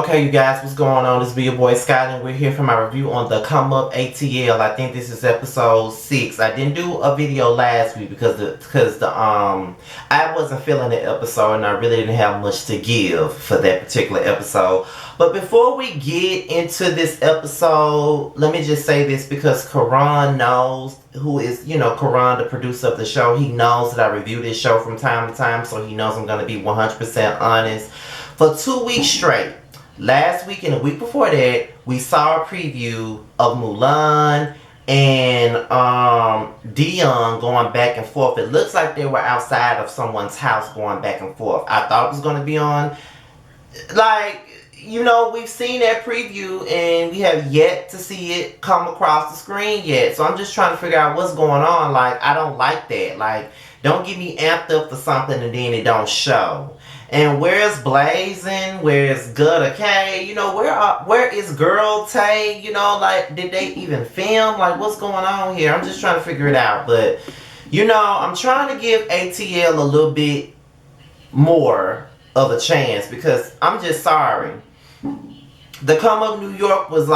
Okay, you guys, what's going on? This is your boy Scott, and we're here for my review on the Come Up ATL. I think this is episode 6. I didn't do a video last week because I wasn't feeling the episode, and I really didn't have much to give for that particular episode. But before we get into this episode, let me just say this because Karan knows, who is, Karan, the producer of the show. He knows that I review this show from time to time, so he knows I'm going to be 100% honest. For 2 weeks straight, last week and the week before that, we saw a preview of Mulan and Dion going back and forth. It looks like they were outside of someone's house going back and forth. I thought it was going to be on, we've seen that preview and we have yet to see it come across the screen yet. So I'm just trying to figure out what's going on. I don't like that. Don't get me amped up for something and then it don't show. And where's Blazing? Where's Gutter K? Where is Girl Tay? Did they even film? What's going on here? I'm just trying to figure it out. But, I'm trying to give ATL a little bit more of a chance because I'm just sorry. The Come Up New York was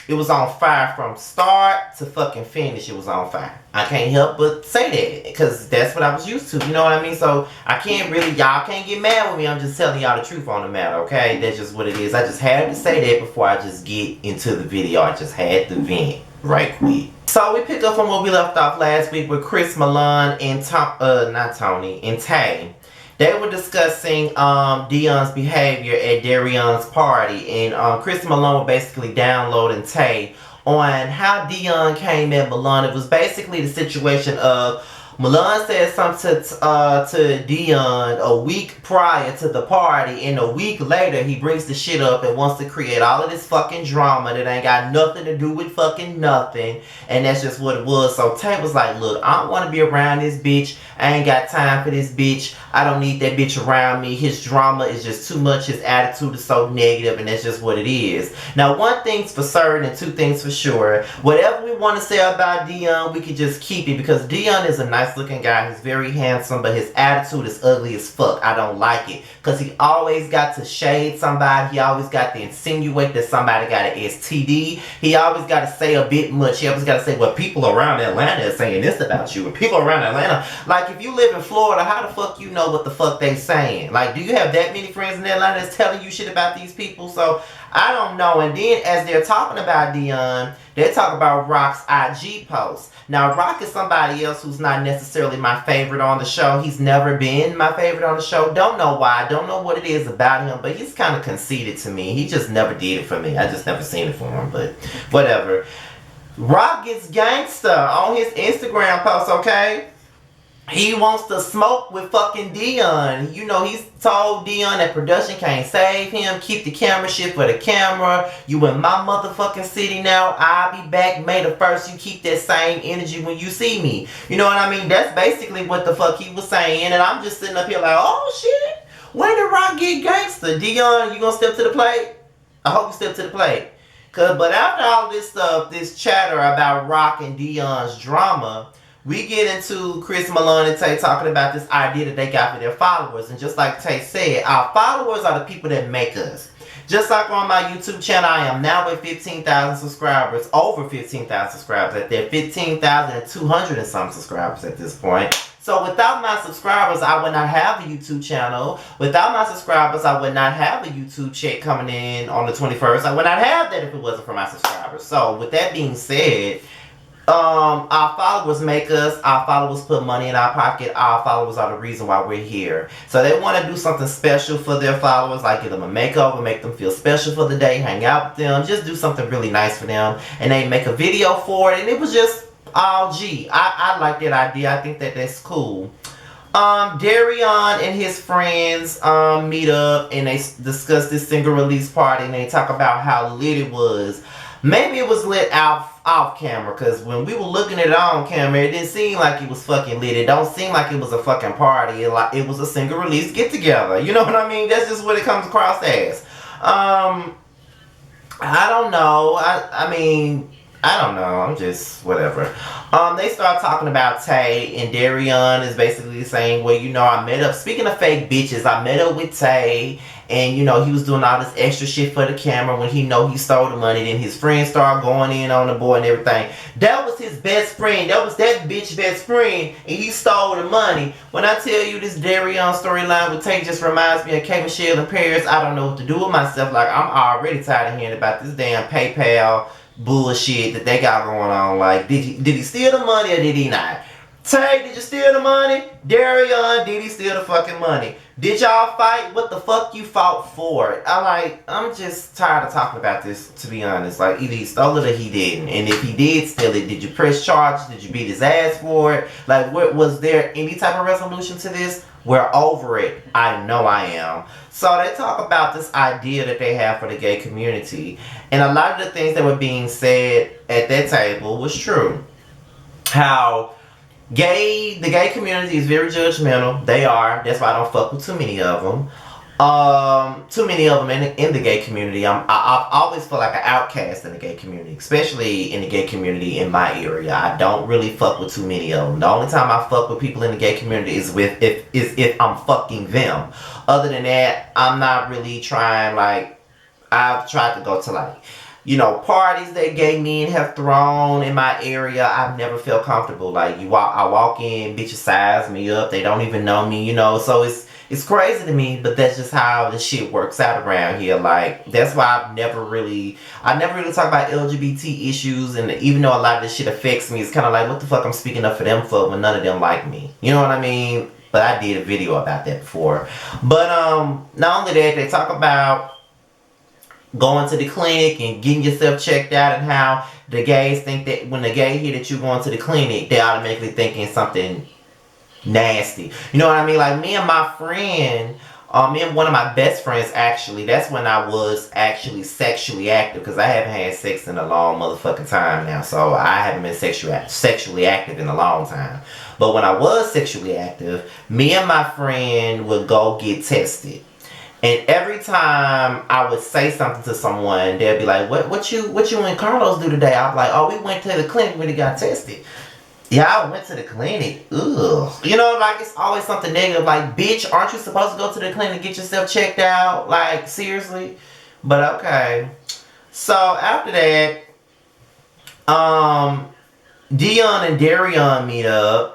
it was on fire from start to fucking finish. It was on fire. I can't help but say that because that's what I was used to. You know what I mean? So I can't really, y'all can't get mad with me. I'm just telling y'all the truth on the matter, okay? That's just what it is. I just had to say that before I just get into the video. I just had to vent right quick. So we pick up from where we left off last week with Chris, Milan, and and Tay. They were discussing Dion's behavior at Darion's party, and Chris and Malone were basically downloading Tay on how Dion came at Milan. It was basically the situation of Milan said something to Dion a week prior to the party, and a week later he brings the shit up and wants to create all of this fucking drama that ain't got nothing to do with fucking nothing, and that's just what it was. So Tay was like, look, I don't want to be around this bitch. I ain't got time for this bitch. I don't need that bitch around me. His drama is just too much. His attitude is so negative, and that's just what it is. Now, one thing's for certain and two things for sure. Whatever we want to say about Dion, we can just keep it because Dion is a nice looking guy. He's very handsome, but his attitude is ugly as fuck. I don't like it because he always got to shade somebody. He always got to insinuate that somebody got an STD. He always got to say a bit much. He always got to say, well, people around Atlanta are saying this about you. And people around Atlanta, if you live in Florida, how the fuck you know what the fuck they saying? Do you have that many friends in Atlanta that's telling you shit about these people? So I don't know. And then as they're talking about Dion, they talk about Rock's IG post. Now, Rock is somebody else who's not necessarily my favorite on the show. He's never been my favorite on the show. Don't know why. Don't know what it is about him, but he's kind of conceited to me. He just never did it for me. I just never seen it for him, but whatever. Rock gets gangster on his Instagram post, okay? He wants to smoke with fucking Dion. He's told Dion that production can't save him. Keep the camera shit for the camera. You in my motherfucking city now. I'll be back May the 1st. You keep that same energy when you see me. You know what I mean? That's basically what the fuck he was saying. And I'm just sitting up here oh shit. When did Rock get gangster? Dion, you gonna step to the plate? I hope you step to the plate. But after all this stuff, this chatter about Rock and Dion's drama, we get into Chris, Malone, and Tay talking about this idea that they got for their followers. And just like Tay said, our followers are the people that make us. Just like on my YouTube channel, I am now with 15,000 subscribers. Over 15,000 subscribers. At there 15,200 and some subscribers at this point. So without my subscribers, I would not have a YouTube channel. Without my subscribers, I would not have a YouTube check coming in on the 21st. I would not have that if it wasn't for my subscribers. So with that being said, our followers make us, our followers put money in our pocket, our followers are the reason why we're here. So they want to do something special for their followers, like give them a makeover, make them feel special for the day, hang out with them, just do something really nice for them, and they make a video for it, and it was just all G. I like that idea. I think that that's cool. Darion and his friends meet up and they discuss this single release party, and they talk about how lit it was. Maybe it was lit off camera, because when we were looking at it on camera, it didn't seem like it was fucking lit. It don't seem like it was a fucking party. It was a single release get together. You know what I mean? That's just what it comes across as. I don't know. I mean, I don't know. I'm just whatever. They start talking about Tay, and Darion is basically saying, well, I met up. Speaking of fake bitches, I met up with Tay, And, you know, he was doing all this extra shit for the camera when he know he stole the money. Then his friends started going in on the boy and everything. That was his best friend. That was that bitch best friend. And he stole the money. When I tell you this Darion storyline with Tay just reminds me of K. Michelle in Paris, I don't know what to do with myself. Like, I'm already tired of hearing about this damn PayPal bullshit that they got going on. Like, did he steal the money or did he not? Tay, did you steal the money? Darion, did he steal the fucking money? Did y'all fight? What the fuck you fought for? I'm just tired of talking about this, to be honest. Like, either he stole it or he didn't. And if he did steal it, did you press charges? Did you beat his ass for it? Like, was there any type of resolution to this? We're over it. I know I am. So they talk about this idea that they have for the gay community. And a lot of the things that were being said at that table was true. How the gay community is very judgmental. They are. That's why I don't fuck with too many of them. Too many of them in the gay community. I always feel like an outcast in the gay community, especially in the gay community in my area. I don't really fuck with too many of them. The only time I fuck with people in the gay community is if I'm fucking them. Other than that, I'm not really trying. Like, I've tried to go to, like, you know, parties that gay men have thrown in my area. I've never felt comfortable. Like, I walk in, bitches size me up. They don't even know me, you know. So it's crazy to me, but that's just how the shit works out around here. Like, that's why I never really talk about LGBT issues. And even though a lot of this shit affects me, it's kind of like, what the fuck I'm speaking up for them for when none of them like me? You know what I mean? But I did a video about that before. But not only that, they talk about going to the clinic and getting yourself checked out, and how the gays think that when the gay hear that you're going to the clinic, they automatically thinking something nasty. You know what I mean? Like, me and my friend, me and one of my best friends, actually, that's when I was actually sexually active, because I haven't had sex in a long motherfucking time now. So I haven't been sexually active in a long time. But when I was sexually active, me and my friend would go get tested. And every time I would say something to someone, they'd be like, what you and Carlos do today? I'd be like, oh, we went to the clinic when he got tested. Yeah, I went to the clinic. Ugh. You know, like, it's always something negative. Like, bitch, aren't you supposed to go to the clinic and get yourself checked out? Like, seriously? But okay. So after that, Dion and Darion meet up.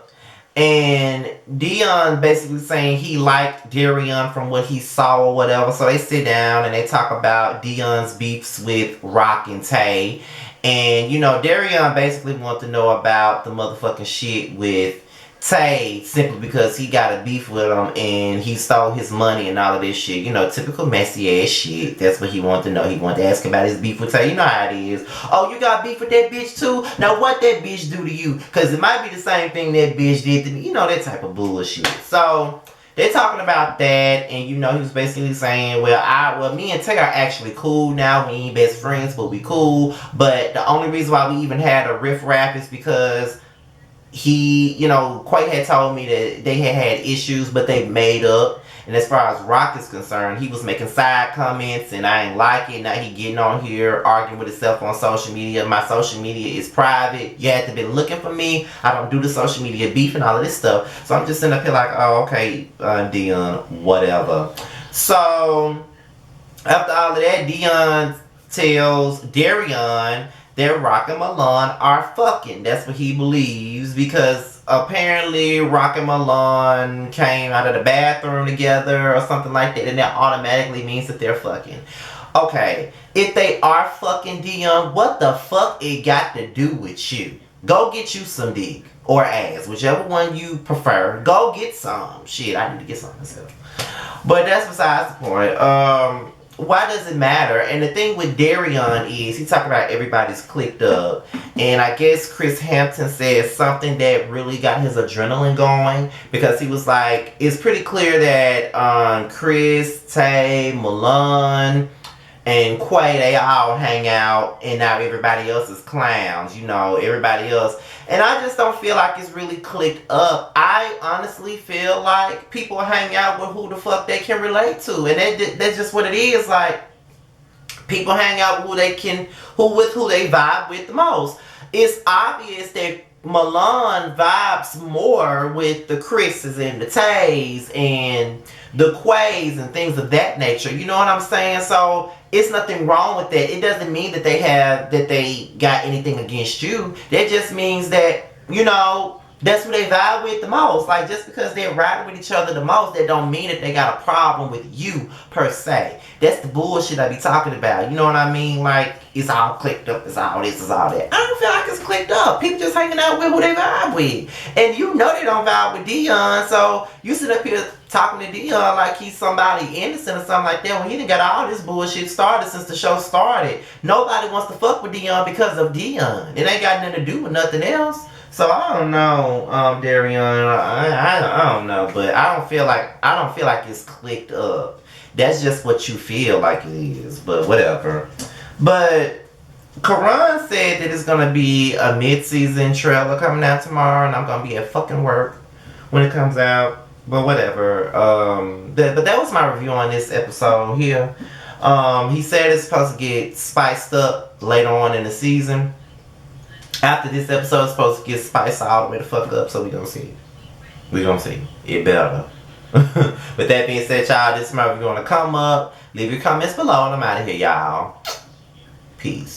And Dion basically saying he liked Darion from what he saw or whatever. So they sit down and they talk about Dion's beefs with Rock and Tay. And, you know, Darion basically wanted to know about the motherfucking shit with Tay, simply because he got a beef with him and he stole his money and all of this shit. You know, typical messy ass shit. That's what he wanted to know. He wanted to ask about his beef with Tay. You know how it is. Oh, you got beef with that bitch too? Now what that bitch do to you? Because it might be the same thing that bitch did to me. You know, that type of bullshit. So they're talking about that, and, you know, he was basically saying, well, me and Tay are actually cool now. We ain't best friends, but we cool. But the only reason why we even had a riff-raff is because he, you know, Quay had told me that they had issues, but they made up. And as far as Rock is concerned, he was making side comments, and I ain't like it. Now he getting on here arguing with himself on social media. My social media is private. You had to be looking for me. I don't do the social media beef and all of this stuff. So I'm just sitting up here like, oh, okay, Dion, whatever. So after all of that, Dion tells Darion that Rock and Milan are fucking. That's what he believes, because apparently Rock and Milan came out of the bathroom together or something like that, and that automatically means that they're fucking. Okay, if they are fucking, Dion, what the fuck it got to do with you? Go get you some dick or ass, whichever one you prefer. Go get some. Shit, I need to get some myself. But that's besides the point. Why does it matter? And the thing with Darion is he talking about everybody's clicked up, and I guess Chris Hampton said something that really got his adrenaline going, because he was like, it's pretty clear that Chris, Tay, Milan, and Quay, they all hang out, and now everybody else is clowns, you know, everybody else. And I just don't feel like it's really clicked up. I honestly feel like people hang out with who the fuck they can relate to. And that's just what it is. Like, people hang out with who they vibe with the most. It's obvious that Milan vibes more with the Chris's and the Tays and the Quays and things of that nature. You know what I'm saying? So it's nothing wrong with that. It doesn't mean that they got anything against you. That just means that, you know, that's who they vibe with the most. Like, just because they're riding with each other the most, that don't mean that they got a problem with you, per se. That's the bullshit I be talking about. You know what I mean? Like, it's all clicked up, it's all this, it's all that. I don't feel like it's clicked up. People just hanging out with who they vibe with. And you know they don't vibe with Dion, so you sit up here talking to Dion like he's somebody innocent or something like that, when he done got all this bullshit started since the show started. Nobody wants to fuck with Dion because of Dion. It ain't got nothing to do with nothing else. So I don't know, Darion. I don't know, but I don't feel like it's clicked up. That's just what you feel like it is, but whatever. But Karan said that it's gonna be a mid-season trailer coming out tomorrow, and I'm gonna be at fucking work when it comes out. But whatever. But that was my review on this episode here. He said it's supposed to get spiced up later on in the season. After this episode, it's supposed to get spiced all the way the fuck up, so we gonna see. We gonna see. It better. With that being said, y'all, this is my review on the come up. Leave your comments below, and I'm out of here, y'all. Peace.